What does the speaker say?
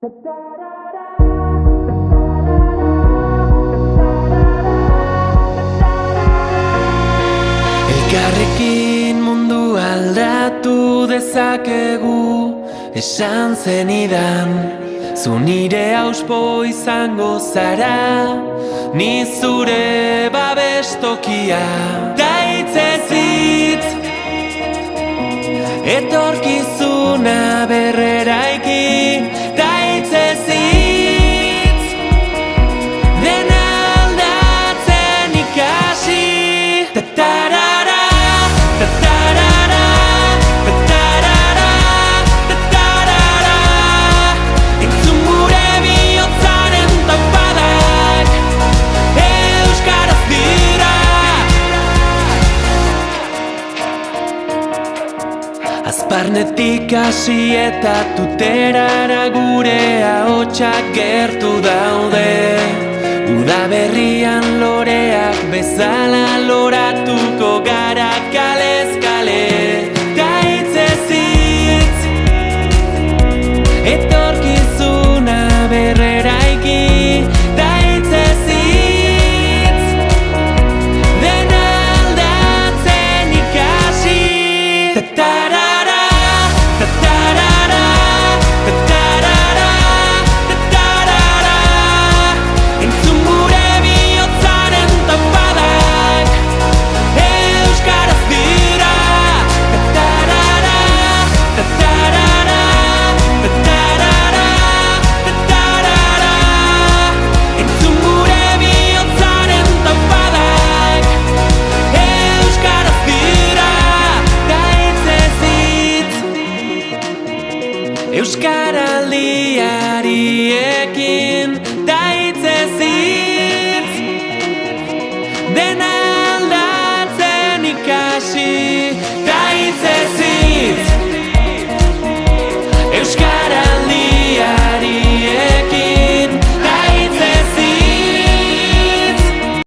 Elkarrekin mundu aldatu dezakegu, esan zenidan. Zu nire auspo izango zara, ni zure babestokia. Da hitzez hitz, etorkizuna berreraiki. Da hitzez hitz, dena aldatzen ikasi. Ta-tarara, ta-tarara, ta-tarara, ta-tarara. Entzun gure bihotzaren tapadak, euskaraz dira. Azparnetik hasi eta tuterara gure ahotsak gertu daude. Udaberrian loreak bezala loratuko gara kalez kale. Da hitzez hitz, etorkizuna berreraiki. Da hitzez hitz, dena aldatzen ikasi. Ta-tarara, ta-tarara, ta-tarara, ta-tarara. Entzun gure bihotzaren tapadak, euskaraz dira. Ta-tarara, ta-tarara, ta-tarara, ta-tarara. Entzun gure bihotzaren tapadak, euskaraz dira. Da hitzez hitz, euskaraldiari ekin.